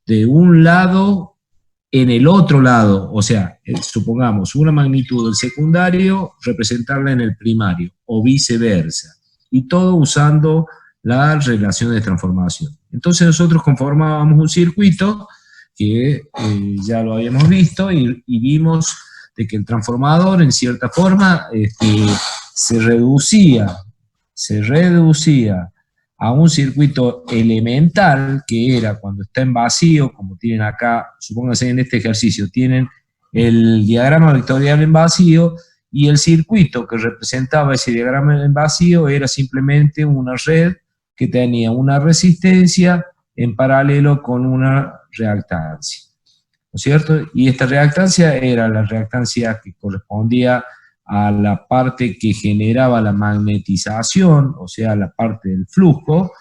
de un lado en el otro lado, o sea, supongamos una magnitud del secundario, representarla en el primario, o viceversa, y todo usando la relación de transformación. Entonces nosotros conformábamos un circuito que ya lo habíamos visto y vimos de que el transformador en cierta forma se reducía a un circuito elemental, que era cuando está en vacío, como tienen acá, supónganse en este ejercicio, tienen el diagrama vectorial en vacío, y el circuito que representaba ese diagrama en vacío era simplemente una red que tenía una resistencia en paralelo con una reactancia, ¿no es cierto? Y esta reactancia era la reactancia que correspondía a la parte que generaba la magnetización, o sea, la parte del flujo,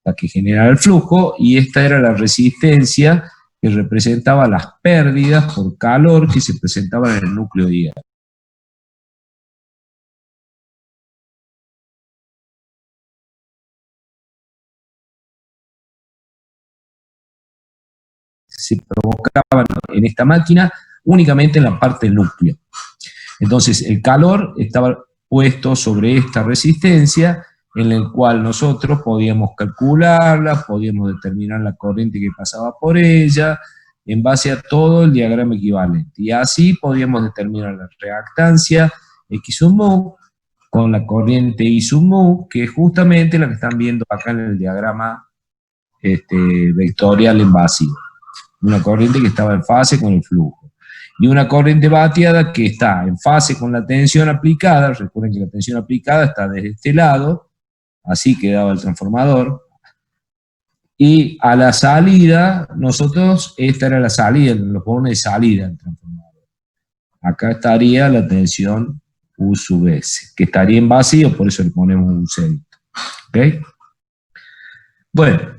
la que generaba el flujo, y esta era la resistencia que representaba las pérdidas por calor que se presentaban en el núcleo diálogo. Se provocaban en esta máquina únicamente en la parte del núcleo. Entonces el calor estaba puesto sobre esta resistencia, en el cual nosotros podíamos calcularla, podíamos determinar la corriente que pasaba por ella, en base a todo el diagrama equivalente. Y así podíamos determinar la reactancia X sub mu con la corriente Y sub mu, que es justamente la que están viendo acá en el diagrama vectorial en vacío. Una corriente que estaba en fase con el flujo. Y una corriente bateada que está en fase con la tensión aplicada. Recuerden que la tensión aplicada está desde este lado, así quedaba el transformador. Y a la salida, nosotros, esta era la salida, los bornes de salida del transformador. Acá estaría la tensión U sub S, que estaría en vacío, por eso le ponemos un cerito. ¿Ok? Bueno.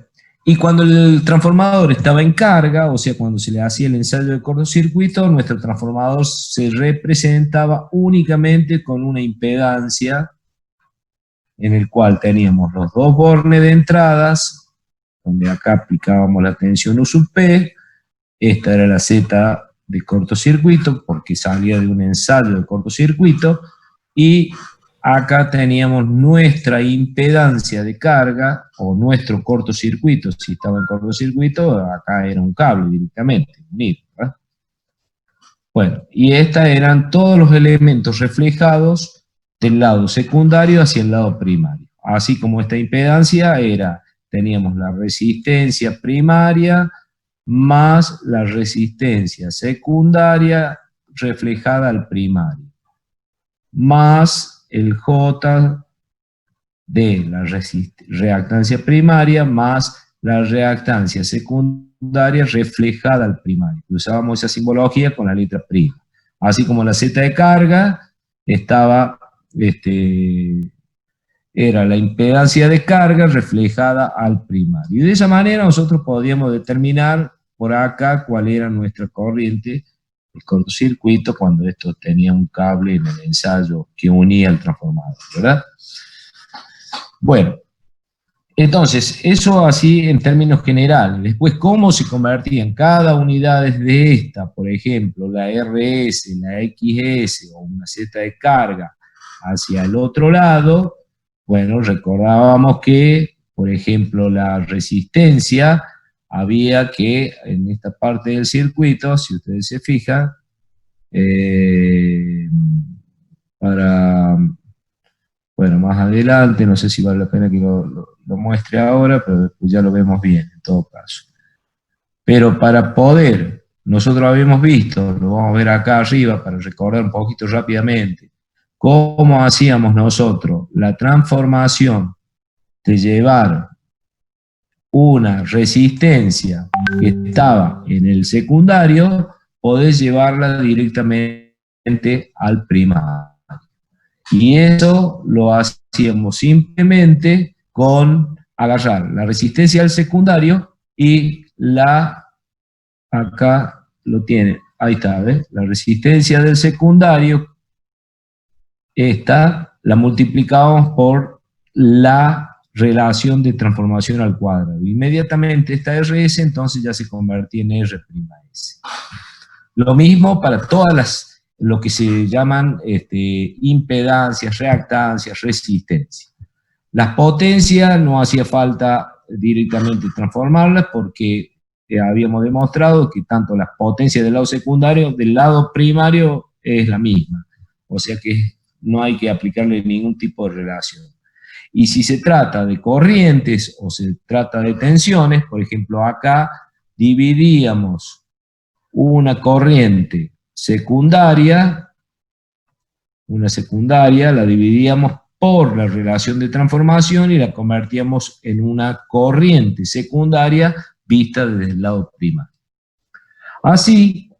Y cuando el transformador estaba en carga, o sea, cuando se le hacía el ensayo de cortocircuito, nuestro transformador se representaba únicamente con una impedancia en el cual teníamos los dos bornes de entradas, donde acá aplicábamos la tensión U sub P, esta era la Z de cortocircuito, porque salía de un ensayo de cortocircuito, y acá teníamos nuestra impedancia de carga, o nuestro cortocircuito, si estaba en cortocircuito, acá era un cable directamente, unido, ¿verdad? Bueno, y estos eran todos los elementos reflejados del lado secundario hacia el lado primario. Así como esta impedancia teníamos la resistencia primaria más la resistencia secundaria reflejada al primario, más el J de la reactancia primaria más la reactancia secundaria reflejada al primario. Usábamos esa simbología con la letra prima. Así como la Z de carga estaba, era la impedancia de carga reflejada al primario. Y de esa manera nosotros podíamos determinar por acá cuál era nuestra corriente, el cortocircuito, cuando esto tenía un cable en el ensayo que unía el transformador, ¿verdad? Bueno, entonces, eso así en términos generales. Después, ¿cómo se convertían cada unidad de esta? Por ejemplo, la RS, la XS o una Z de carga hacia el otro lado. Bueno, recordábamos que, por ejemplo, la resistencia, había que, en esta parte del circuito, si ustedes se fijan, bueno, más adelante, no sé si vale la pena que lo muestre ahora, pero después ya lo vemos bien, en todo caso. Pero para poder, nosotros habíamos visto, lo vamos a ver acá arriba para recordar un poquito rápidamente, cómo hacíamos nosotros la transformación de llevar una resistencia que estaba en el secundario, podés llevarla directamente al primario. Y eso lo hacíamos simplemente con agarrar la resistencia del secundario y acá lo tiene, ahí está, ¿ves? La resistencia del secundario, esta la multiplicábamos por la relación de transformación al cuadrado. Inmediatamente esta RS entonces ya se convertía en R'S. Lo mismo para todas lo que se llaman impedancias, reactancias, resistencias. Las potencias no hacía falta directamente transformarlas porque habíamos demostrado que tanto las potencias del lado secundario, del lado primario es la misma. O sea que no hay que aplicarle ningún tipo de relación. Y si se trata de corrientes o se trata de tensiones, por ejemplo acá dividíamos una corriente secundaria, la dividíamos por la relación de transformación y la convertíamos en una corriente secundaria vista desde el lado primario. Así,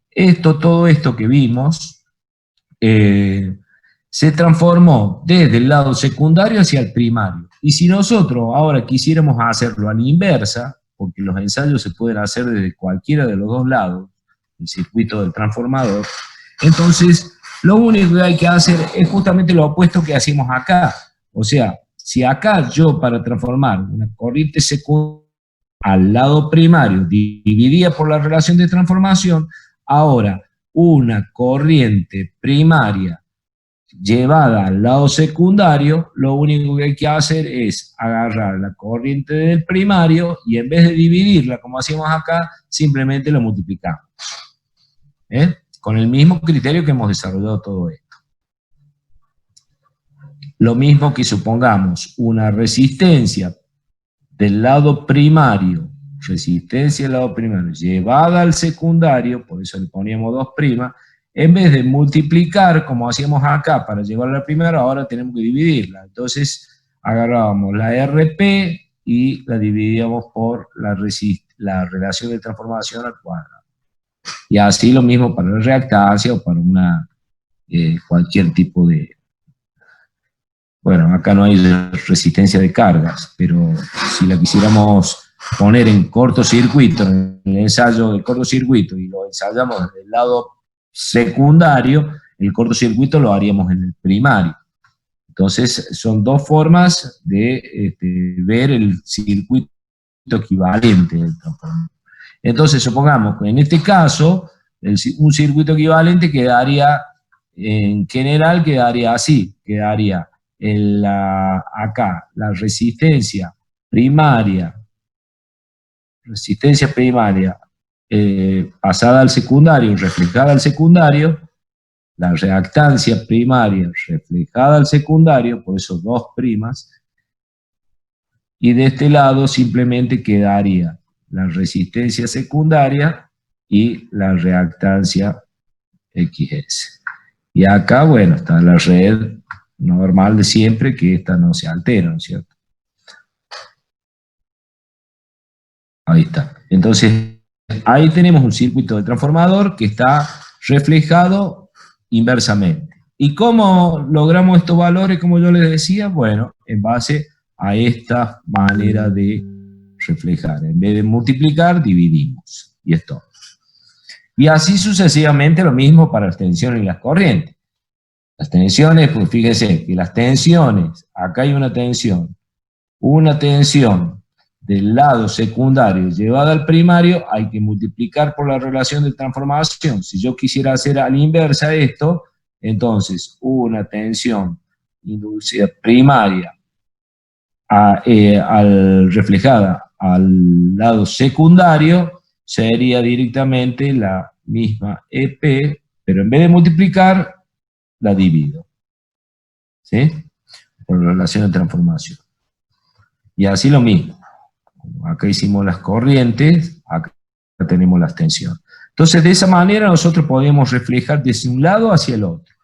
todo esto que vimos se transformó desde el lado secundario hacia el primario. Y si nosotros ahora quisiéramos hacerlo a la inversa, porque los ensayos se pueden hacer desde cualquiera de los dos lados, el circuito del transformador, entonces lo único que hay que hacer es justamente lo opuesto que hacemos acá. O sea, si acá yo para transformar una corriente secundaria al lado primario dividía por la relación de transformación, ahora una corriente primaria llevada al lado secundario, lo único que hay que hacer es agarrar la corriente del primario y en vez de dividirla como hacíamos acá, simplemente lo multiplicamos. Con el mismo criterio que hemos desarrollado todo esto. Lo mismo que supongamos una resistencia del lado primario, llevada al secundario, por eso le poníamos 2', en vez de multiplicar, como hacíamos acá, para llevarla al primero, ahora tenemos que dividirla. Entonces, agarrábamos la RP y la dividíamos por la relación de transformación al cuadrado. Y así lo mismo para la reactancia o para cualquier tipo de... Bueno, acá no hay resistencia de cargas, pero si la quisiéramos poner en cortocircuito, en el ensayo del cortocircuito, y lo ensayamos desde el lado secundario, el cortocircuito lo haríamos en el primario. Entonces, son dos formas de ver el circuito equivalente del transformador. Entonces, supongamos que en este caso, un circuito equivalente quedaría, en general, quedaría así, quedaría acá la resistencia primaria pasada al secundario, reflejada al secundario, la reactancia primaria reflejada al secundario, por eso 2', y de este lado simplemente quedaría la resistencia secundaria y la reactancia XS. Y acá, bueno, está la red normal de siempre, que esta no se altera, ¿no es cierto? Ahí está. Entonces, ahí tenemos un circuito de transformador que está reflejado inversamente. ¿Y cómo logramos estos valores, como yo les decía? Bueno, en base a esta manera de reflejar. En vez de multiplicar, dividimos. Y es todo. Y así sucesivamente lo mismo para las tensiones y las corrientes. Las tensiones, pues fíjense que las tensiones, acá hay una tensión del lado secundario llevada al primario, hay que multiplicar por la relación de transformación. Si yo quisiera hacer a la inversa esto, entonces una tensión inducida primaria reflejada al lado secundario sería directamente la misma EP, pero en vez de multiplicar, la divido, ¿sí? Por la relación de transformación. Y así lo mismo. Acá hicimos las corrientes, acá tenemos las tensiones. Entonces, de esa manera nosotros podemos reflejar desde un lado hacia el otro,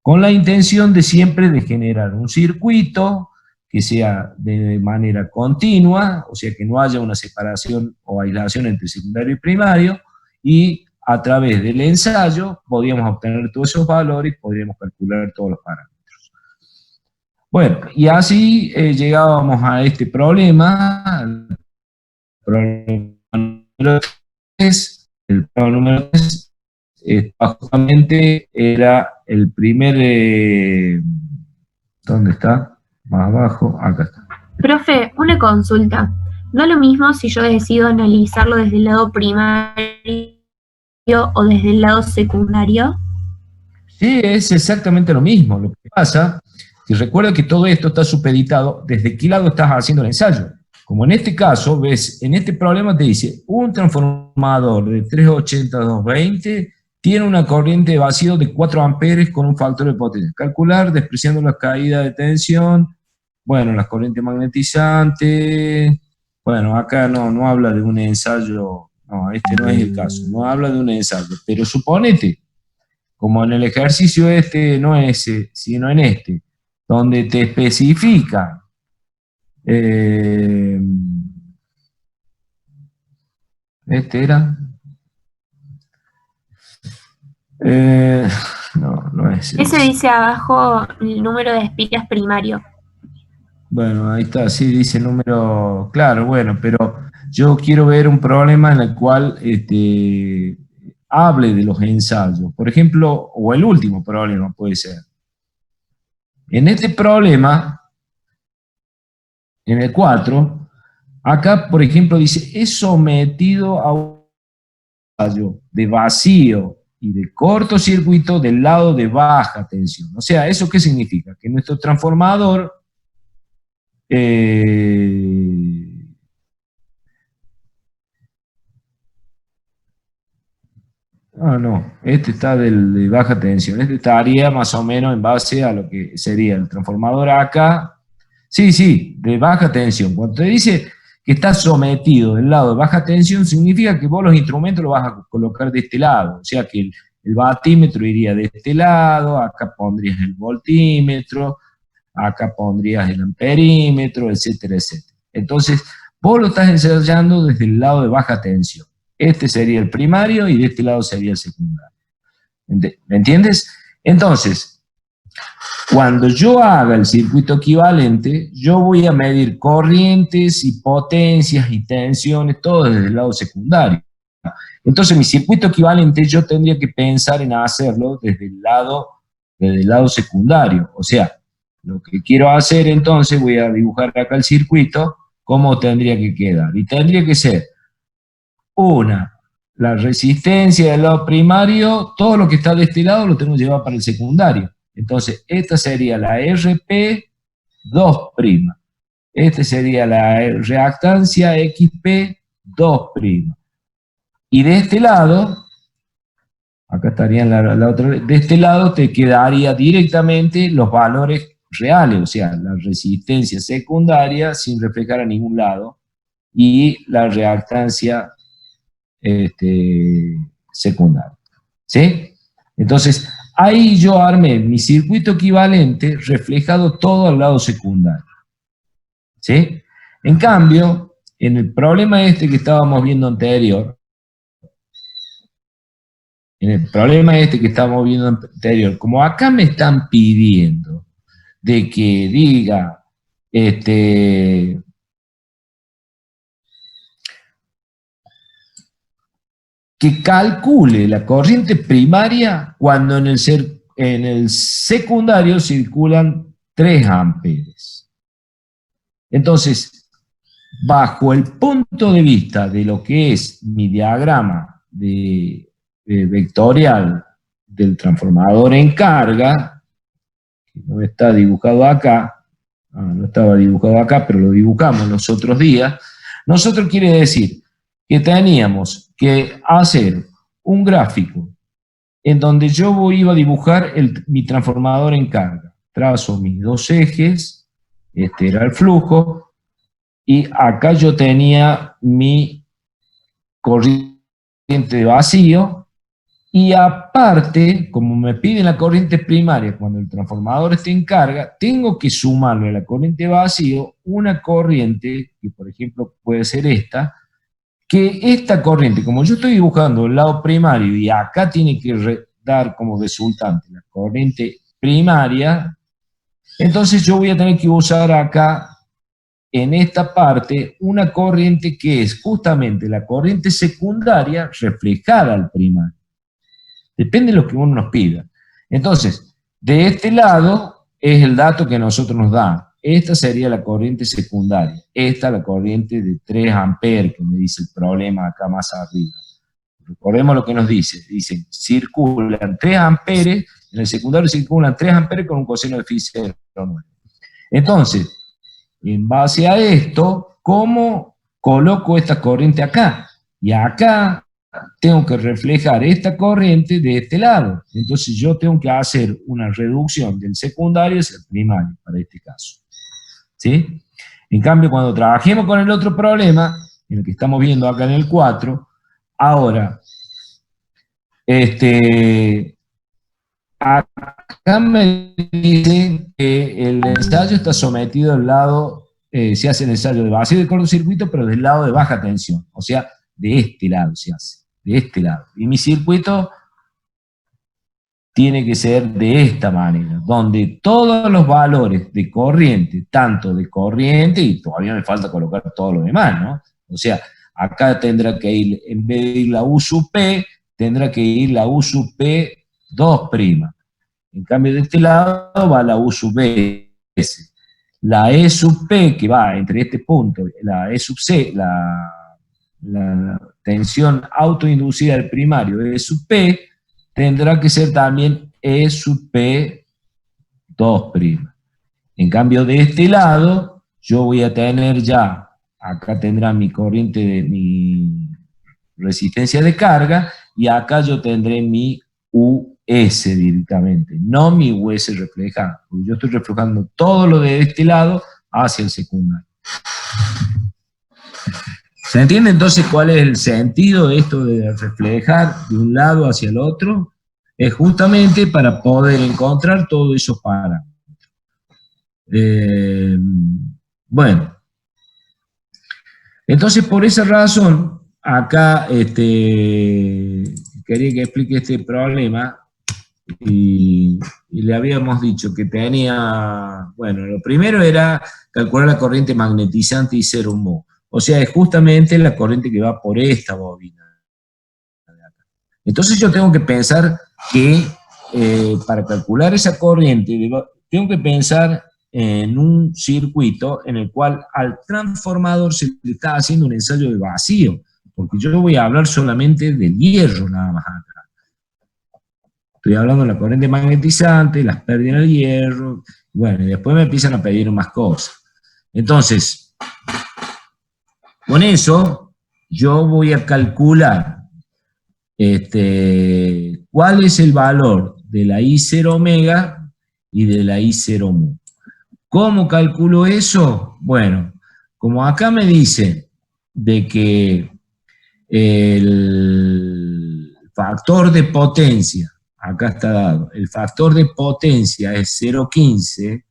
con la intención de siempre de generar un circuito que sea de manera continua, o sea que no haya una separación o aislación entre secundario y primario, y a través del ensayo podríamos obtener todos esos valores y podríamos calcular todos los parámetros. Bueno, y así llegábamos a este problema, el problema número 3. El problema número 3 justamente era el primer, ¿dónde está? Más abajo, acá está. Profe, una consulta. No es lo mismo si yo decido analizarlo desde el lado primario o desde el lado secundario. Sí, es exactamente lo mismo. Lo que pasa que recuerda que todo esto está supeditado desde qué lado estás haciendo el ensayo. Como en este caso, ves, en este problema te dice, un transformador de 380 a 220 tiene una corriente de vacío de 4 amperes con un factor de potencia. Calcular despreciando la caída de tensión, bueno, las corrientes magnetizantes, bueno, acá no habla de un ensayo, no, este no es el caso, no habla de un ensayo, pero suponete, como en el ejercicio este, no ese, sino en este, donde te especifica eh, este era, eh, no es Ese ese. dice abajo el número de espiras primario. Bueno, ahí está, sí, dice el número, claro, bueno, pero yo quiero ver un problema en el cual hable de los ensayos, por ejemplo, o el último problema puede ser. En este problema, en el 4, acá, por ejemplo, dice, es sometido a un ensayo de vacío y de cortocircuito del lado de baja tensión. O sea, ¿eso qué significa? Que nuestro transformador eh, no, este está de baja tensión. Este estaría más o menos en base a lo que sería el transformador acá. Sí, sí, de baja tensión. Cuando te dice que está sometido del lado de baja tensión, significa que vos los instrumentos los vas a colocar de este lado. O sea que el batímetro iría de este lado, acá pondrías el voltímetro, acá pondrías el amperímetro, etcétera, etcétera. Entonces, vos lo estás ensayando desde el lado de baja tensión. Este sería el primario y de este lado sería el secundario. ¿Me entiendes? Entonces, cuando yo haga el circuito equivalente, yo voy a medir corrientes y potencias y tensiones, todo desde el lado secundario. Entonces, mi circuito equivalente yo tendría que pensar en hacerlo desde el lado secundario. O sea, lo que quiero hacer entonces, voy a dibujar acá el circuito, cómo tendría que quedar. Y tendría que ser la resistencia del lado primario, todo lo que está de este lado lo tengo que llevar para el secundario. Entonces, esta sería la RP2'. Esta sería la reactancia XP2'. Y de este lado, acá estaría la otra, de este lado te quedaría directamente los valores reales, o sea, la resistencia secundaria sin reflejar a ningún lado y la reactancia secundaria. ¿Sí? Entonces, ahí yo armé mi circuito equivalente reflejado todo al lado secundario. ¿Sí? En cambio, en el problema este que estábamos viendo anterior, como acá me están pidiendo de que diga, que calcule la corriente primaria cuando en el secundario circulan 3 amperes. Entonces, bajo el punto de vista de lo que es mi diagrama vectorial del transformador en carga, que no está dibujado acá, no estaba dibujado acá, pero lo dibujamos los otros días, nosotros quiere decir que teníamos que hacer un gráfico en donde yo iba a dibujar mi transformador en carga. Trazo mis 2 ejes, este era el flujo, y acá yo tenía mi corriente de vacío, y aparte, como me piden la corriente primaria cuando el transformador esté en carga, tengo que sumarle a la corriente de vacío una corriente, que por ejemplo puede ser esta, que esta corriente, como yo estoy dibujando el lado primario y acá tiene que dar como resultante la corriente primaria, entonces yo voy a tener que usar acá, en esta parte, una corriente que es justamente la corriente secundaria reflejada al primario. Depende de lo que uno nos pida. Entonces, de este lado es el dato que nosotros nos da. esta sería la corriente secundaria, esta la corriente de 3 amperes, que me dice el problema acá más arriba. Recordemos lo que nos dice, circulan 3 amperes, en el secundario circulan 3 amperes con un coseno de phi 0,9. Entonces, en base a esto, ¿cómo coloco esta corriente acá? Y acá tengo que reflejar esta corriente de este lado. Entonces yo tengo que hacer una reducción del secundario hacia el primario, para este caso. ¿Sí? En cambio, cuando trabajemos con el otro problema, en el que estamos viendo acá en el 4, ahora, acá me dicen que el ensayo está sometido al lado, se hace el ensayo de vacío de cortocircuito, pero del lado de baja tensión, o sea, de este lado se hace, de este lado. Y mi circuito tiene que ser de esta manera, donde todos los valores de corriente, tanto de corriente, y todavía me falta colocar todo lo demás, ¿no? O sea, acá tendrá que ir, en vez de ir la U sub P, tendrá que ir la U sub P 2'. En cambio, de este lado va la U sub B. La E sub P, que va entre este punto, la E sub C, la tensión autoinducida del primario, E sub P, tendrá que ser también E sub P 2'. En cambio, de este lado, yo voy a tener ya, acá tendrá mi corriente de mi resistencia de carga, y acá yo tendré mi US directamente, no mi US reflejada, porque yo estoy reflejando todo lo de este lado hacia el secundario. ¿Se entiende entonces cuál es el sentido de esto de reflejar de un lado hacia el otro? Es justamente para poder encontrar todos esos parámetros. Bueno, entonces por esa razón, acá quería que explique este problema, y le habíamos dicho que tenía, bueno, lo primero era calcular la corriente magnetizante y 0 mho. O sea, es justamente la corriente que va por esta bobina. Entonces yo tengo que pensar que para calcular esa corriente, tengo que pensar en un circuito en el cual al transformador se le está haciendo un ensayo de vacío, porque yo voy a hablar solamente del hierro nada más acá. Estoy hablando de la corriente magnetizante, las pérdidas del hierro, bueno, y después me empiezan a pedir más cosas. Entonces, con eso, yo voy a calcular cuál es el valor de la I0 omega y de la I0 mu. ¿Cómo calculo eso? Bueno, como acá me dice de que el factor de potencia, acá está dado, el factor de potencia es 0,15,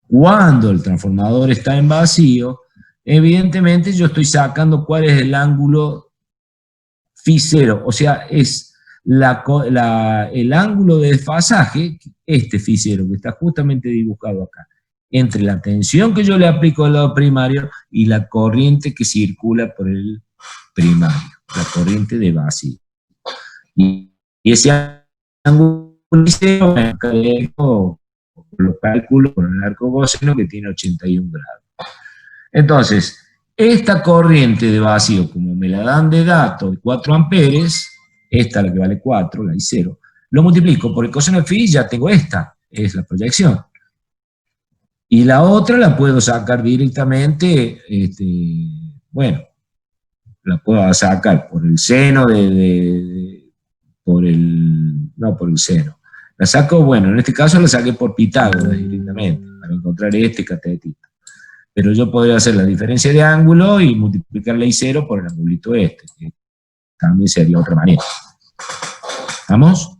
cuando el transformador está en vacío, evidentemente yo estoy sacando cuál es el ángulo phi 0, o sea, es el ángulo de desfasaje, este phi 0, que está justamente dibujado acá, entre la tensión que yo le aplico al lado primario y la corriente que circula por el primario, la corriente de vacío. Y ese ángulo phi 0, acá lo calculo con el arco gaussiano que tiene 81 grados. Entonces, esta corriente de vacío, como me la dan de dato de 4 amperes, esta la que vale 4, la I0, lo multiplico por el coseno de phi, ya tengo esta, es la proyección. Y la otra la puedo sacar directamente, bueno, la puedo sacar por el seno no por el seno. La saco, bueno, en este caso la saqué por Pitágoras directamente, para encontrar este catetito. Pero yo podría hacer la diferencia de ángulo y multiplicar la I0 por el angulito que también sería otra manera. ¿Vamos?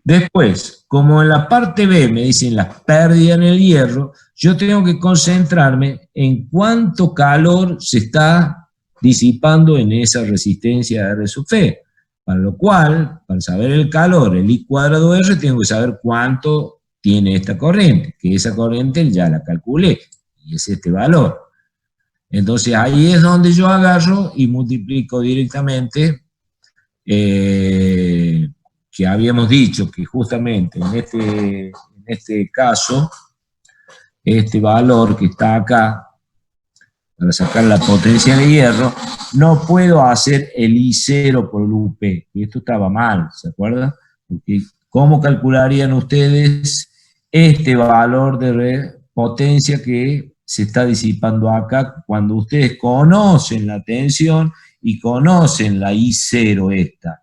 Después, como en la parte B me dicen las pérdidas en el hierro, yo tengo que concentrarme en cuánto calor se está disipando en esa resistencia R sub F. Para lo cual, para saber el calor, el I cuadrado R, tengo que saber cuánto tiene esta corriente, que esa corriente ya la calculé, y es este valor. Entonces ahí es donde yo agarro y multiplico directamente, que habíamos dicho que justamente en este caso, este valor que está acá, para sacar la potencia de hierro, no puedo hacer el I0 por el UP. Y esto estaba mal, ¿se acuerdan? Porque ¿cómo calcularían ustedes este valor de potencia que se está disipando acá cuando ustedes conocen la tensión y conocen la I0 esta?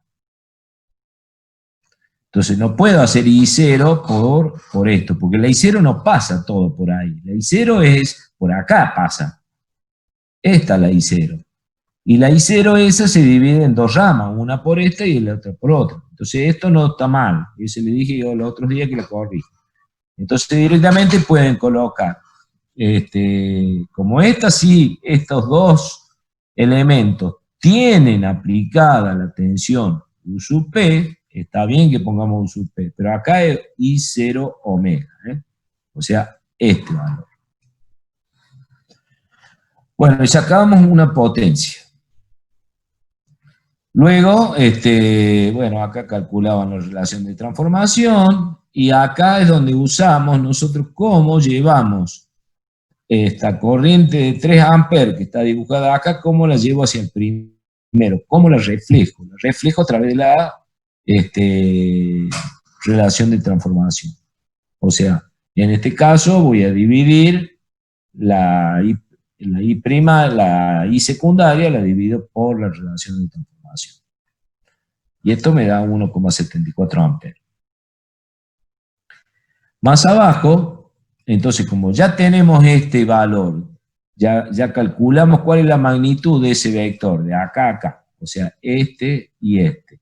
Entonces no puedo hacer I0 por esto, porque la I0 no pasa todo por ahí. La I0 es, por acá pasa. Esta es la I0. Y la I0 esa se divide en dos ramas, una por esta y la otra por otra. Entonces esto no está mal. Eso le dije yo los otros días que lo corrijo. Entonces directamente pueden colocar, como esta sí, estos dos elementos tienen aplicada la tensión U sub P, está bien que pongamos U sub P, pero acá es I0 omega, o sea, este valor. Bueno, y sacamos una potencia. Luego, bueno, acá calculaban la relación de transformación, y acá es donde usamos nosotros cómo llevamos esta corriente de 3 amperes que está dibujada acá, cómo la llevo hacia el primero, cómo la reflejo. La reflejo a través de la relación de transformación. O sea, en este caso voy a dividir la I secundaria, la divido por la relación de transformación. Y esto me da 1,74 amperes. Más abajo, entonces como ya tenemos este valor, ya calculamos cuál es la magnitud de ese vector, de acá a acá, o sea, este y este.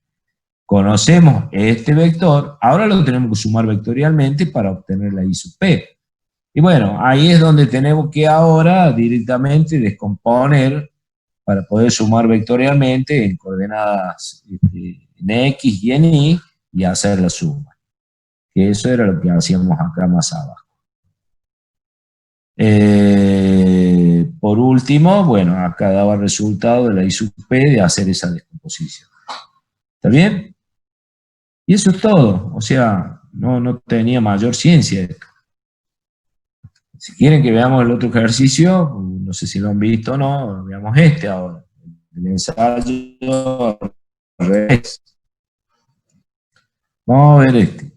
Conocemos este vector, ahora lo tenemos que sumar vectorialmente para obtener la I sub P. Y bueno, ahí es donde tenemos que ahora directamente descomponer para poder sumar vectorialmente en coordenadas en X y en Y y hacer la suma. Que eso era lo que hacíamos acá más abajo. Por último, bueno, acá daba el resultado de la I sub P de hacer esa descomposición. ¿Está bien? Y eso es todo, o sea, no tenía mayor ciencia esto. Si quieren que veamos el otro ejercicio, no sé si lo han visto o no, veamos este ahora, el ensayo al revés. Vamos a ver este.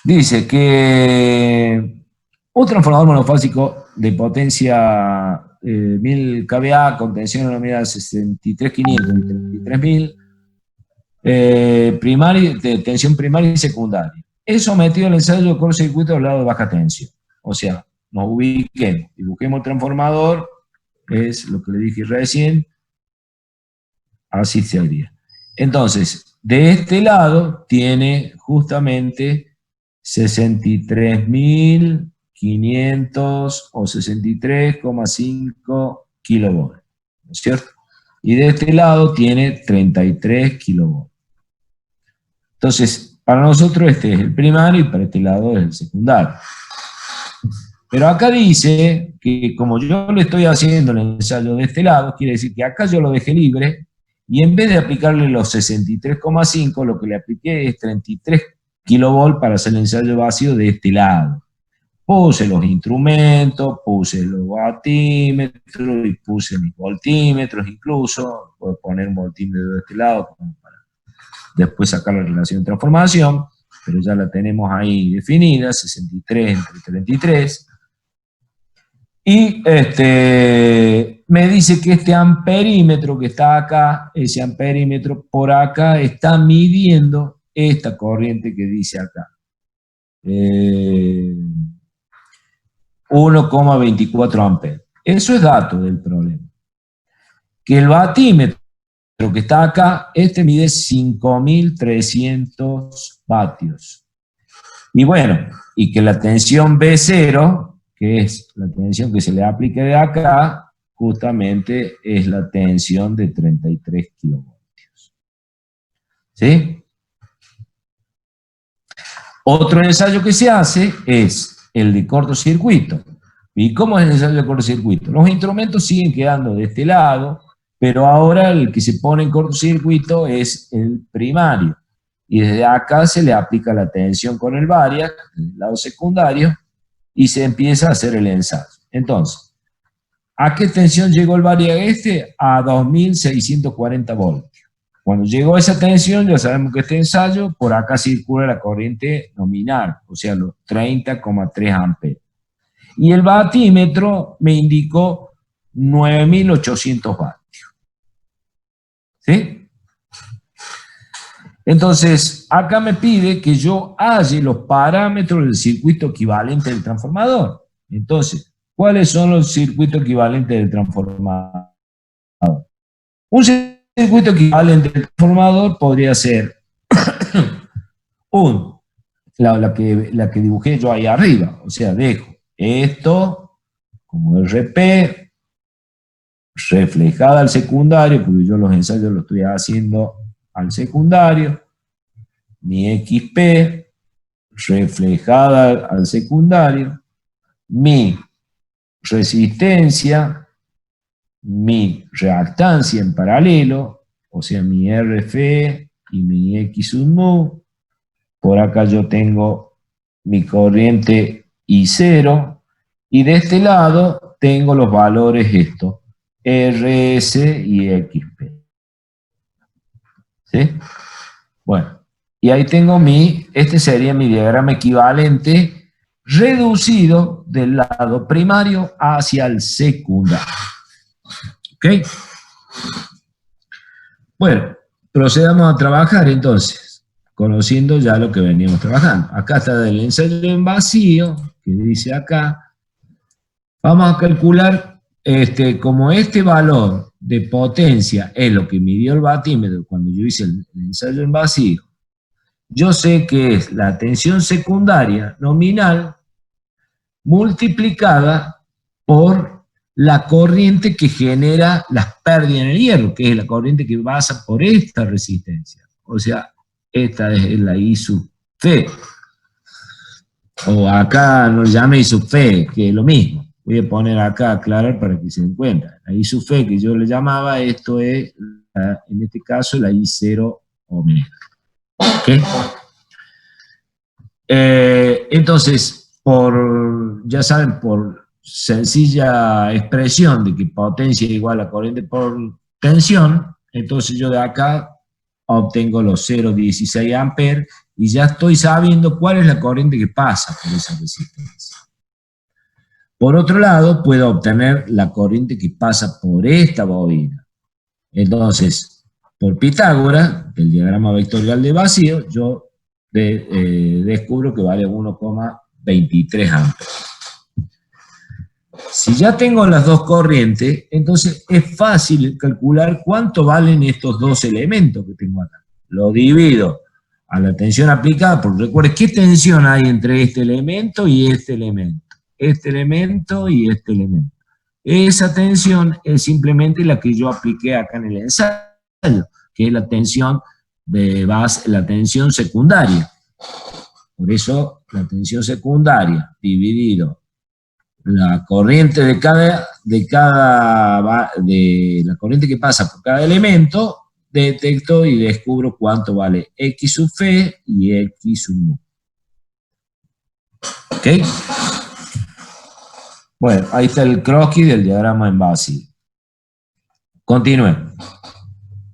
Dice que un transformador monofásico de potencia 1000 kVA con tensión denominada 63500 y 33000, tensión primaria y secundaria. Es sometido al ensayo de cortocircuito al lado de baja tensión. O sea, nos ubiquemos y busquemos el transformador, es lo que le dije recién, así sería. Entonces, de este lado tiene justamente 63.500 o 63,5 kilovolts, ¿no es cierto? Y de este lado tiene 33 kilovolts. Entonces, para nosotros este es el primario y para este lado es el secundario. Pero acá dice que como yo le estoy haciendo el ensayo de este lado, quiere decir que acá yo lo dejé libre y en vez de aplicarle los 63,5, lo que le apliqué es 33 kilovolts para hacer el ensayo vacío de este lado. Puse los instrumentos, puse los watímetros y puse mis voltímetros incluso. Puedo poner un voltímetro de este lado para después sacar la relación de transformación, pero ya la tenemos ahí definida, 63 entre 33. Y me dice que este amperímetro que está acá, ese amperímetro por acá, está midiendo esta corriente que dice acá. 1,24 amperes. Eso es dato del problema. Que el batímetro que está acá, mide 5.300 vatios. Y bueno, y que la tensión B0, que es la tensión que se le aplique de acá, justamente es la tensión de 33 kilovoltios. ¿Sí? Otro ensayo que se hace es el de cortocircuito. ¿Y cómo es el ensayo de cortocircuito? Los instrumentos siguen quedando de este lado, pero ahora el que se pone en cortocircuito es el primario. Y desde acá se le aplica la tensión con el variac, del lado secundario, y se empieza a hacer el ensayo. Entonces, ¿a qué tensión llegó el variac este? A 2640 voltios. Cuando llegó a esa tensión, ya sabemos que este ensayo, por acá circula la corriente nominal, o sea, los 30,3 amperes. Y el batímetro me indicó 9800 vatios. ¿Sí? Entonces, acá me pide que yo halle los parámetros del circuito equivalente del transformador. Entonces, ¿cuáles son los circuitos equivalentes del transformador? Un circuito equivalente del transformador podría ser la que dibujé yo ahí arriba. O sea, dejo esto como RP reflejada al secundario, porque yo los ensayos los estoy haciendo al secundario, mi XP reflejada al secundario, mi resistencia, mi reactancia en paralelo, o sea, mi RF y mi X sub mu. Por acá yo tengo mi corriente I0, y de este lado tengo los valores estos, RS y XP. ¿Sí? Bueno, y ahí tengo este sería mi diagrama equivalente reducido del lado primario hacia el secundario. ¿Ok? Bueno, procedamos a trabajar entonces, conociendo ya lo que veníamos trabajando. Acá está el ensayo en vacío, que dice acá. Vamos a calcular, como este valor de potencia es lo que midió el batímetro cuando yo hice el ensayo en vacío, yo sé que es la tensión secundaria nominal multiplicada por la corriente que genera las pérdidas en el hierro, que es la corriente que pasa por esta resistencia. O sea, esta es la I sub F. O acá nos llama I sub F, que es lo mismo. Voy a poner acá, aclarar para que se den cuenta. La I sub F que yo le llamaba, esto es, en este caso, la I0 omega. ¿Ok? Entonces, ya saben, por sencilla expresión de que potencia es igual a corriente por tensión, entonces yo de acá obtengo los 0,16 amperes y ya estoy sabiendo cuál es la corriente que pasa por esa resistencia. Por otro lado, puedo obtener la corriente que pasa por esta bobina. Entonces, por Pitágoras, del diagrama vectorial de vacío, yo descubro que vale 1,23 amperes. Si ya tengo las dos corrientes, entonces es fácil calcular cuánto valen estos dos elementos que tengo acá. Lo divido a la tensión aplicada, porque recuerden qué tensión hay entre este elemento y este elemento. Este elemento y este elemento. Esa tensión es simplemente la que yo apliqué acá en el ensayo, que es la tensión de base, la tensión secundaria. Por eso, la tensión secundaria dividido la corriente de la corriente que pasa por cada elemento, detecto y descubro cuánto vale X sub F y X sub mu. ¿Ok? Bueno, ahí está el croquis del diagrama en vacío. Continúen.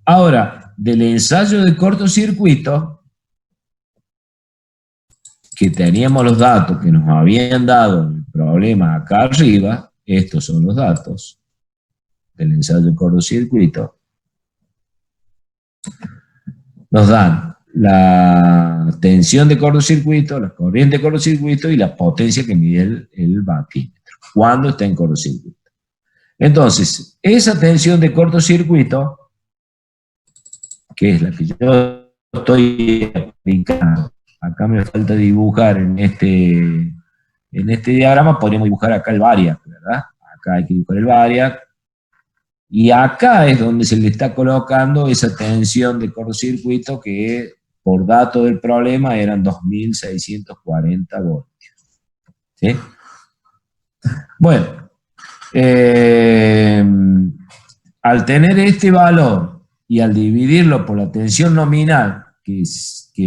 Ahora, del ensayo de cortocircuito, que teníamos los datos que nos habían dado el problema acá arriba, estos son los datos del ensayo de cortocircuito, nos dan la tensión de cortocircuito, la corriente de cortocircuito y la potencia que mide el batímetro cuando está en cortocircuito. Entonces, esa tensión de cortocircuito, que es la que yo estoy aplicando, acá me falta dibujar en este diagrama, podríamos dibujar acá el variac, ¿verdad? Acá hay que dibujar el variac, y acá es donde se le está colocando esa tensión de cortocircuito que por dato del problema eran 2640 voltios. ¿Sí? Bueno, al tener este valor y al dividirlo por la tensión nominal que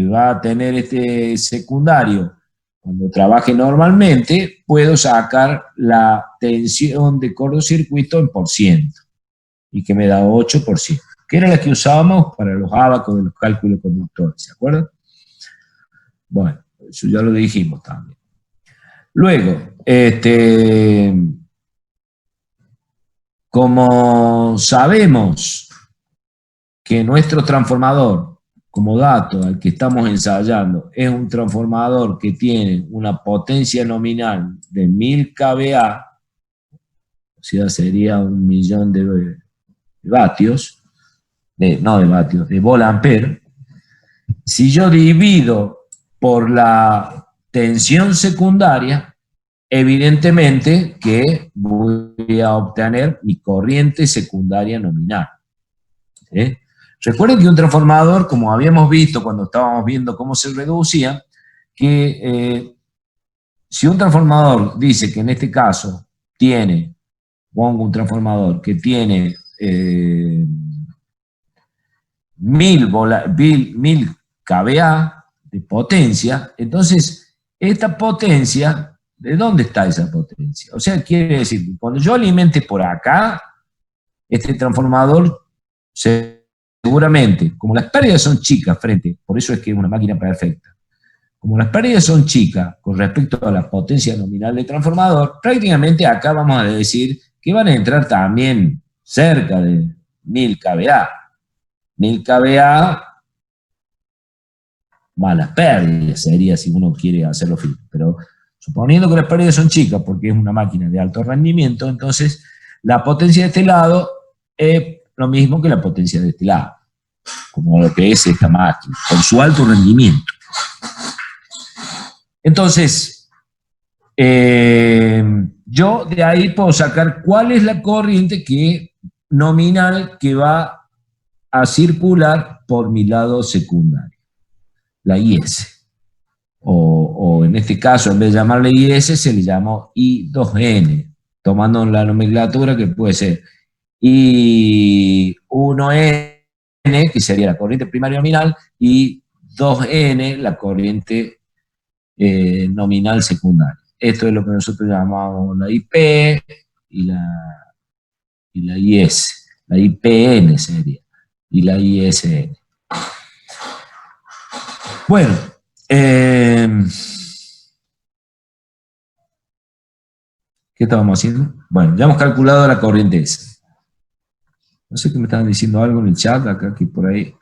va a tener este secundario cuando trabaje normalmente, puedo sacar la tensión de cortocircuito en por ciento, y que me da 8%, que era la que usábamos para los ábacos de los cálculos conductores, ¿se acuerdan? Bueno, eso ya lo dijimos también. Luego, como sabemos que nuestro transformador, como dato al que estamos ensayando, es un transformador que tiene una potencia nominal de 1000 kVA, o sea, sería 1.000.000 de vatios, no de vatios, de volt-ampere. Si yo divido por la tensión secundaria, evidentemente que voy a obtener mi corriente secundaria nominal. ¿Sí? Recuerden que un transformador, como habíamos visto cuando estábamos viendo cómo se reducía, que si un transformador dice que en este caso tiene, pongo un transformador que tiene 1000 kVA de potencia, entonces esta potencia, ¿de dónde está esa potencia? O sea, quiere decir que cuando yo alimente por acá, este transformador seguramente, como las pérdidas son chicas por eso es que es una máquina perfecta, como las pérdidas son chicas con respecto a la potencia nominal del transformador, prácticamente acá vamos a decir que van a entrar también cerca de 1000 kVA. 1000 kVA más las pérdidas sería si uno quiere hacerlo fijo. Pero suponiendo que las pérdidas son chicas porque es una máquina de alto rendimiento, entonces la potencia de este lado es lo mismo que la potencia de este lado, como lo que es esta máquina, con su alto rendimiento. Entonces, yo de ahí puedo sacar cuál es la corriente nominal que va a circular por mi lado secundario, la IS. O en este caso, en vez de llamarle IS, se le llamó I2N, tomando la nomenclatura que puede ser I1N, que sería la corriente primaria nominal, y 2N, la corriente nominal secundaria. Esto es lo que nosotros llamamos la IP y la IS, la IPN sería, y la ISN. Bueno, ¿qué estábamos haciendo? Bueno, ya hemos calculado la corriente S. No sé qué me estaban diciendo algo en el chat, acá que por ahí,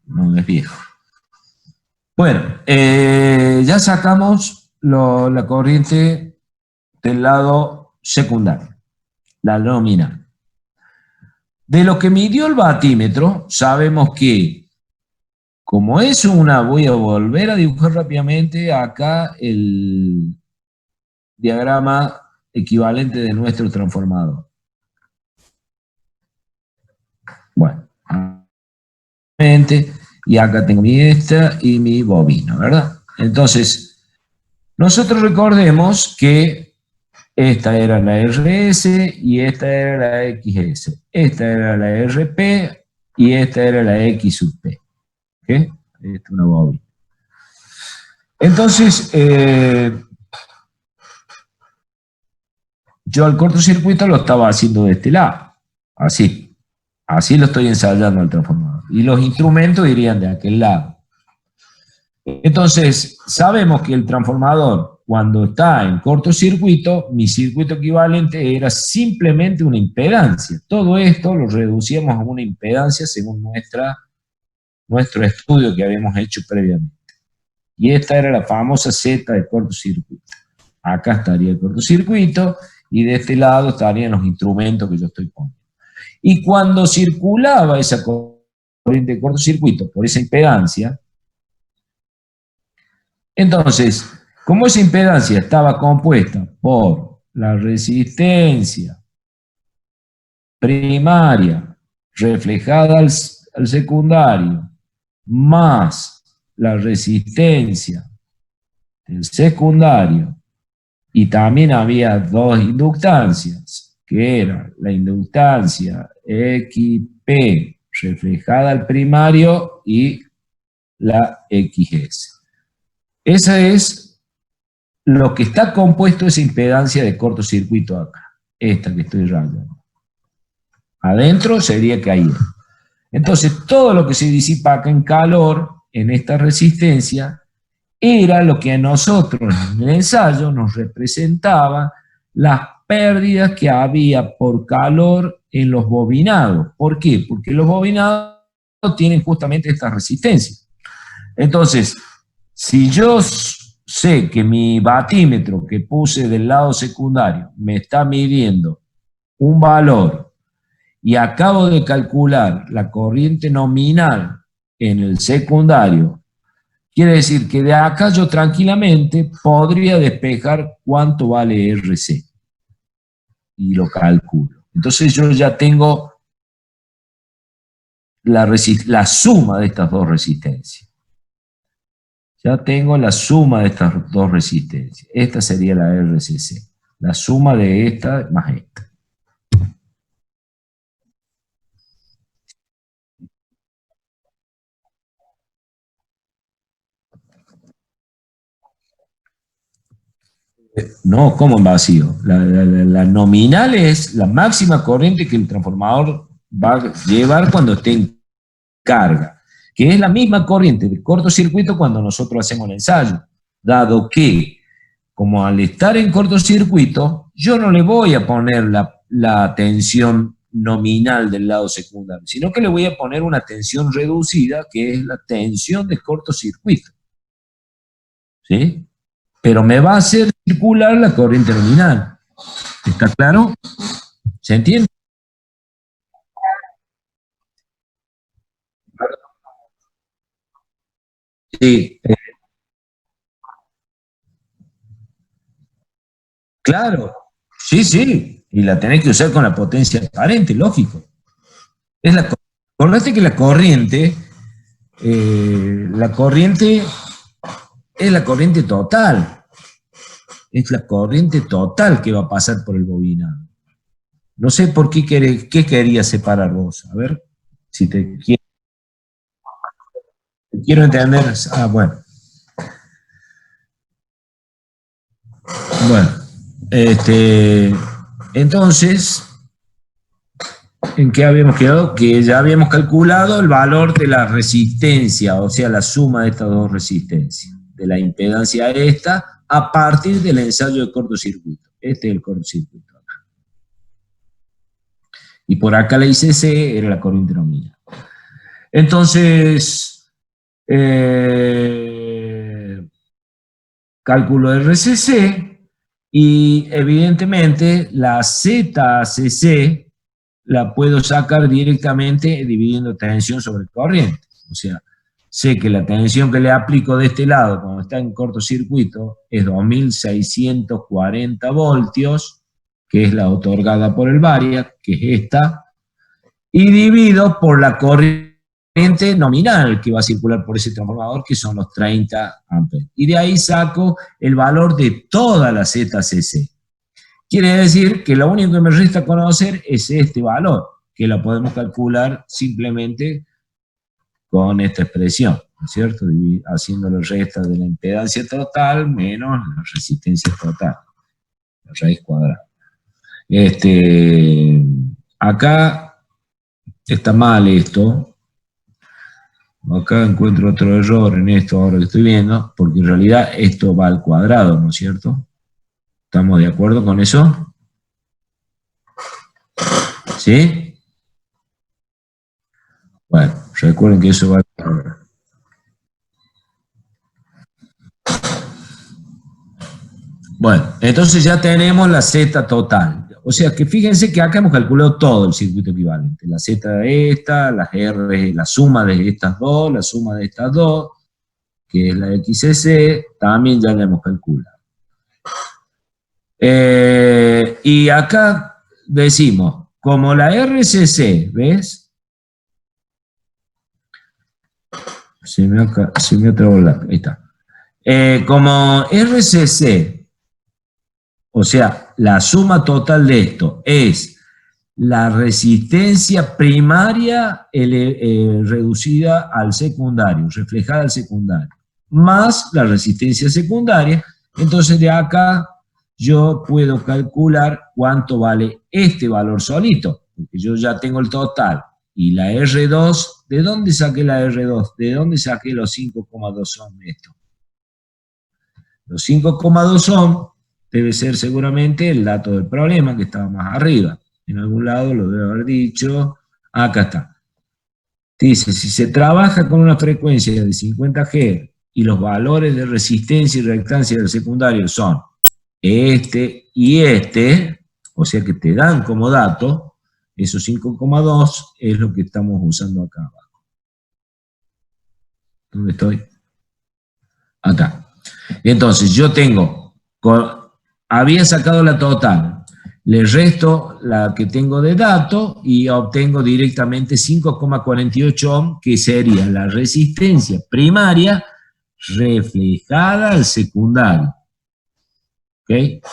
no, es viejo. Bueno, ya sacamos la corriente del lado secundario, la nominal. De lo que midió el batímetro, sabemos que, como es voy a volver a dibujar rápidamente acá el diagrama equivalente de nuestro transformador. Bueno, y acá tengo mi esta y mi bobina, ¿verdad? Entonces, nosotros recordemos que esta era la RS y esta era la XS. Esta era la RP y esta era la X sub P. ¿Ok? Esta es una bobina. Entonces, yo al cortocircuito lo estaba haciendo de este lado, así lo estoy ensayando al transformador, y los instrumentos irían de aquel lado. Entonces, sabemos que el transformador, cuando está en cortocircuito, mi circuito equivalente era simplemente una impedancia. Todo esto lo reducíamos a una impedancia según nuestro estudio que habíamos hecho previamente. Y esta era la famosa Z de cortocircuito. Acá estaría el cortocircuito, y de este lado estarían los instrumentos que yo estoy poniendo. Y cuando circulaba esa corriente de cortocircuito por esa impedancia, entonces, como esa impedancia estaba compuesta por la resistencia primaria reflejada al secundario, más la resistencia del secundario, y también había dos inductancias, que era la inductancia XP reflejada al primario y la XS. Esa es lo que está compuesto es impedancia de cortocircuito acá, esta que estoy rayando. Adentro sería caída. Entonces, todo lo que se disipa acá en calor, en esta resistencia, era lo que a nosotros en el ensayo nos representaba las pérdidas que había por calor en los bobinados. ¿Por qué? Porque los bobinados tienen justamente esta resistencia. Entonces, si yo sé que mi batímetro que puse del lado secundario me está midiendo un valor y acabo de calcular la corriente nominal en el secundario, quiere decir que de acá yo tranquilamente podría despejar cuánto vale RC. Y lo calculo. Entonces yo ya tengo la suma de estas dos resistencias. Ya tengo la suma de estas dos resistencias. Esta sería la RCC. La suma de esta más esta. No, ¿cómo en vacío? La nominal es la máxima corriente que el transformador va a llevar cuando esté en carga, que es la misma corriente de cortocircuito cuando nosotros hacemos el ensayo, dado que, como al estar en cortocircuito, yo no le voy a poner la tensión nominal del lado secundario, sino que le voy a poner una tensión reducida, que es la tensión de cortocircuito. ¿Sí? Pero me va a hacer circular la corriente nominal. ¿Está claro? ¿Se entiende? Sí, claro. Sí, sí. Y la tenés que usar con la potencia aparente, lógico. Acordate que la corriente es la corriente total. Es la corriente total que va a pasar por el bobinado. No sé por qué querías separar vos. A ver, si te quiero entender. Ah, bueno. Bueno, entonces, ¿en qué habíamos quedado? Que ya habíamos calculado el valor de la resistencia, o sea, la suma de estas dos resistencias, de la impedancia esta, a partir del ensayo de cortocircuito. Este es el cortocircuito. Y por acá la ICC era la corriente nominal. Entonces, cálculo de RCC, y evidentemente la ZCC la puedo sacar directamente dividiendo tensión sobre corriente. O sea, sé que la tensión que le aplico de este lado cuando está en cortocircuito es 2640 voltios, que es la otorgada por el Variac, que es esta, y divido por la corriente nominal que va a circular por ese transformador, que son los 30 amperes. Y de ahí saco el valor de toda la ZCC. Quiere decir que lo único que me resta conocer es este valor, que lo podemos calcular simplemente con esta expresión, ¿no es cierto? Haciendo la resta de la impedancia total menos la resistencia total, la raíz cuadrada. Acá está mal esto. Acá encuentro otro error en esto ahora que estoy viendo, porque en realidad esto va al cuadrado, ¿no es cierto? ¿Estamos de acuerdo con eso? ¿Sí? Bueno, recuerden que eso va al cuadrado. Bueno, entonces ya tenemos la Z total. O sea que fíjense que acá hemos calculado todo el circuito equivalente. La Z de esta, las R, la suma de estas dos, la suma de estas dos, que es la XCC, también ya la hemos calculado. Y acá decimos, como la RCC, ¿ves? Se me atrabó ahí está. Como RCC, o sea, la suma total de esto es la resistencia primaria reducida al secundario, reflejada al secundario, más la resistencia secundaria, Entonces de acá yo puedo calcular cuánto vale este valor solito, porque yo ya tengo el total. Y la R2, ¿de dónde saqué la R2? ¿De dónde saqué los 5,2 ohm esto? Los 5,2 ohm debe ser seguramente el dato del problema que estaba más arriba. En algún lado lo debe haber dicho. Acá está. Dice, si se trabaja con una frecuencia de 50 Hz y los valores de resistencia y reactancia del secundario son este y este, o sea que te dan como dato, esos 5,2 es lo que estamos usando acá abajo. ¿Dónde estoy? Acá. Entonces, yo tengo, había sacado la total, le resto la que tengo de dato y obtengo directamente 5,48 ohm, que sería la resistencia primaria reflejada al secundario. ¿Ok?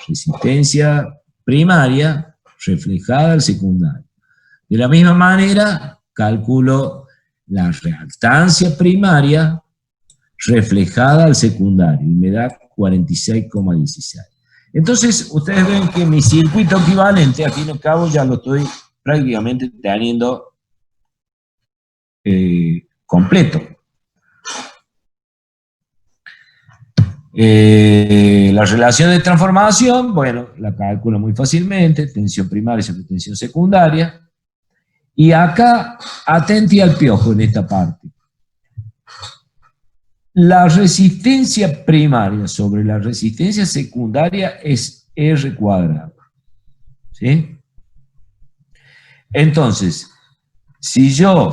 Resistencia primaria reflejada al secundario. De la misma manera, calculo la reactancia primaria reflejada al secundario y me da 46,16. Entonces, ustedes ven que mi circuito equivalente, aquí en el cabo ya lo estoy prácticamente teniendo completo. La relación de transformación, bueno, la calculo muy fácilmente, tensión primaria sobre tensión secundaria. Y acá, atenti al piojo en esta parte. La resistencia primaria sobre la resistencia secundaria es R cuadrado. ¿Sí? Entonces, si yo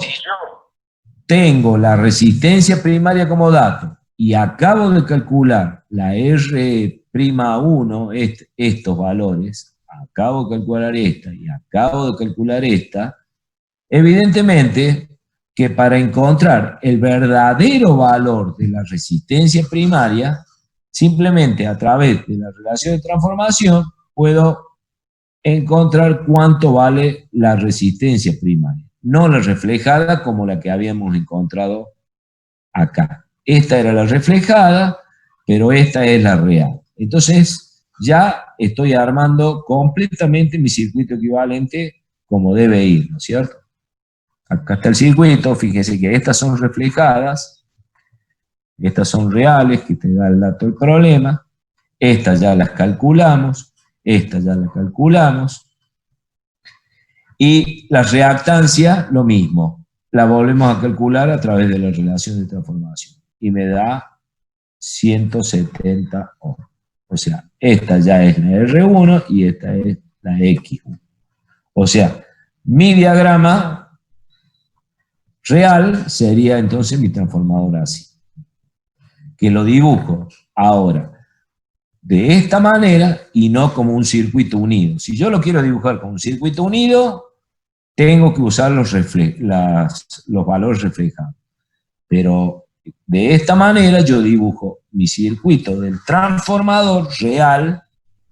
tengo la resistencia primaria como dato y acabo de calcular la R'1, estos valores, acabo de calcular esta y acabo de calcular esta, evidentemente que para encontrar el verdadero valor de la resistencia primaria, simplemente a través de la relación de transformación puedo encontrar cuánto vale la resistencia primaria, no la reflejada como la que habíamos encontrado acá. Esta era la reflejada, pero esta es la real. Entonces, ya estoy armando completamente mi circuito equivalente como debe ir, ¿no es cierto? Acá está el circuito, fíjense que estas son reflejadas, estas son reales, que te da el dato del problema, estas ya las calculamos, estas ya las calculamos, y la reactancia, lo mismo, la volvemos a calcular a través de la relación de transformación, y me da 170 ohm. O sea, esta ya es la R1 y esta es la X1. O sea, mi diagrama real sería entonces mi transformador así, que lo dibujo ahora de esta manera y no como un circuito unido. Si yo lo quiero dibujar como un circuito unido, tengo que usar los valores reflejados. Pero de esta manera yo dibujo mi circuito del transformador real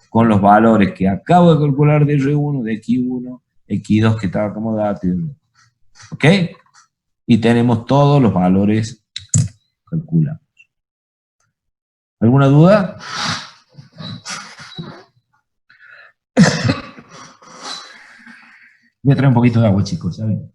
con los valores que acabo de calcular de R1, de X1, X2 que estaba como dato. ¿Ok? Y tenemos todos los valores calculados. ¿Alguna duda? Voy a traer un poquito de agua, chicos, ¿saben?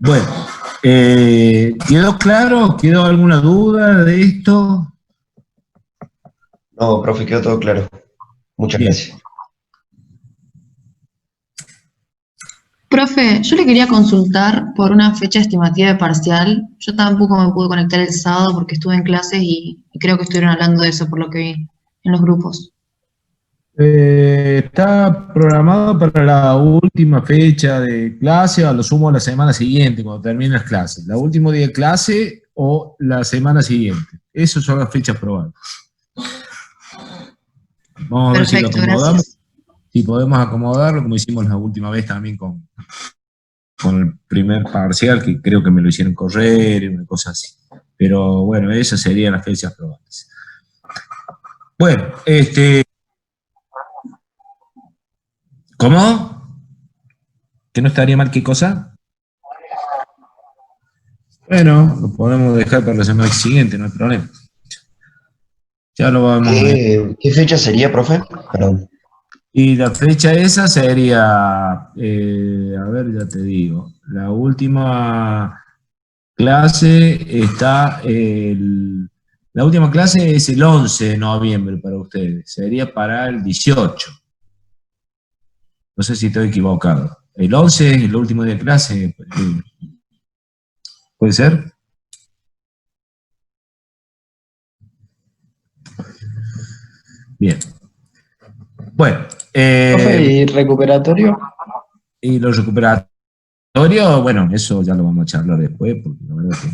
Bueno, ¿quedó claro? ¿Quedó alguna duda de esto? No, profe, quedó todo claro. Muchas Bien. gracias. Profe, yo le quería consultar por una fecha estimativa de parcial. Yo tampoco me pude conectar el sábado porque estuve en clases y creo que estuvieron hablando de eso por lo que vi en los grupos. Está programado para la última fecha de clase, o a lo sumo la semana siguiente, cuando terminen las clases. La último día de clase o la semana siguiente. Esas son las fechas probables. Vamos a ver si lo Perfecto, acomodamos. gracias. Si podemos acomodarlo, como hicimos la última vez también con el primer parcial, que creo que me lo hicieron correr, una cosa así. Pero bueno, esas serían las fechas probables. Bueno, ¿cómo? ¿Que no estaría mal qué cosa? Bueno, lo podemos dejar para la semana siguiente, no hay problema. Ya lo vamos a ver. ¿Qué fecha sería, profe? Perdón. Y la fecha esa sería, a ver, ya te digo, la última clase está la última clase es el 11 de noviembre para ustedes, sería para el 18. No sé si estoy equivocado. El 11 es el último día de clase. ¿Puede ser? Bien. Bueno. Profe, ¿y recuperatorio? Y los recuperatorios, bueno, eso ya lo vamos a charlar después, porque la verdad es que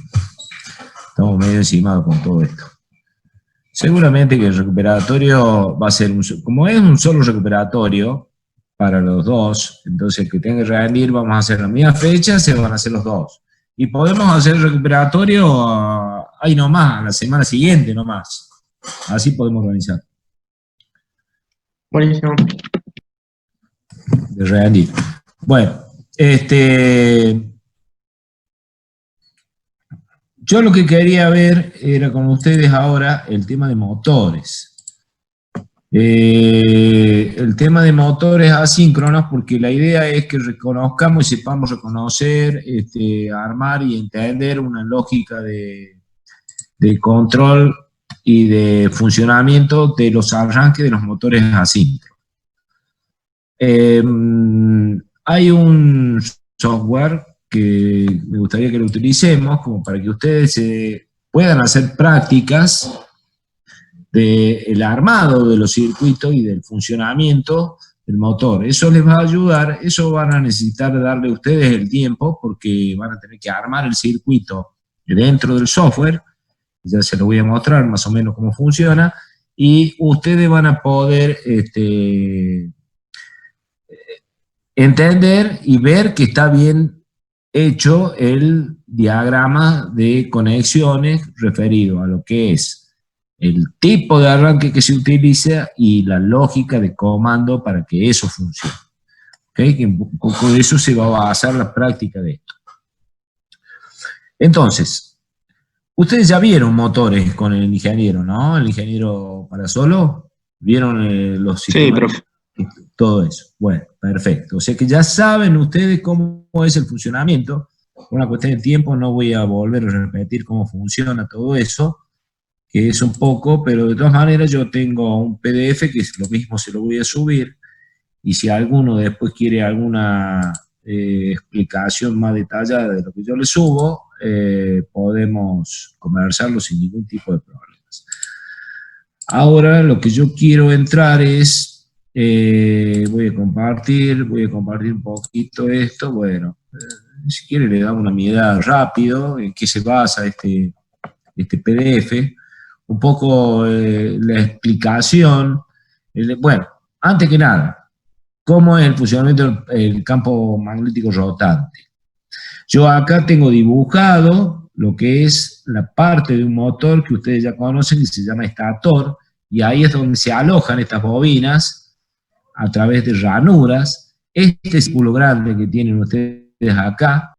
estamos medio encimados con todo esto. Seguramente que el recuperatorio va a ser, como es un solo recuperatorio para los dos, entonces el que tenga que rendir vamos a hacer la misma fecha, se van a hacer los dos. Y podemos hacer el recuperatorio ahí nomás, la semana siguiente nomás. Así podemos organizar. Buenísimo. De rendir. Bueno, yo lo que quería ver era con ustedes ahora el tema de motores. El tema de motores asíncronos, porque la idea es que reconozcamos y sepamos reconocer, armar y entender una lógica de control y de funcionamiento de los arranques de los motores asíncronos. Hay un software que me gustaría que lo utilicemos como para que ustedes puedan hacer prácticas del armado de los circuitos y del funcionamiento del motor. Eso les va a ayudar, eso van a necesitar darle a ustedes el tiempo porque van a tener que armar el circuito dentro del software, ya se lo voy a mostrar más o menos cómo funciona, y ustedes van a poder entender y ver que está bien hecho el diagrama de conexiones referido a lo que es el tipo de arranque que se utiliza y la lógica de comando para que eso funcione. ¿Okay? Que un poco de eso se va a basar la práctica de esto. Entonces, ustedes ya vieron motores con el ingeniero, ¿no? El ingeniero Parasolo, ¿vieron los sistemas? Sí, profe. Todo eso. Bueno, perfecto. O sea que ya saben ustedes cómo es el funcionamiento. Por una cuestión de tiempo no voy a volver a repetir cómo funciona todo eso, que es un poco, pero de todas maneras yo tengo un PDF que es lo mismo, se lo voy a subir, y si alguno después quiere alguna explicación más detallada de lo que yo le subo, podemos conversarlo sin ningún tipo de problemas. Ahora lo que yo quiero entrar es, voy a compartir un poquito esto, bueno, si quiere le damos una mirada rápido, en qué se basa este PDF, un poco la explicación, bueno, antes que nada, cómo es el funcionamiento del campo magnético rotante. Yo acá tengo dibujado lo que es la parte de un motor que ustedes ya conocen, que se llama estator, y ahí es donde se alojan estas bobinas a través de ranuras. Este círculo grande que tienen ustedes acá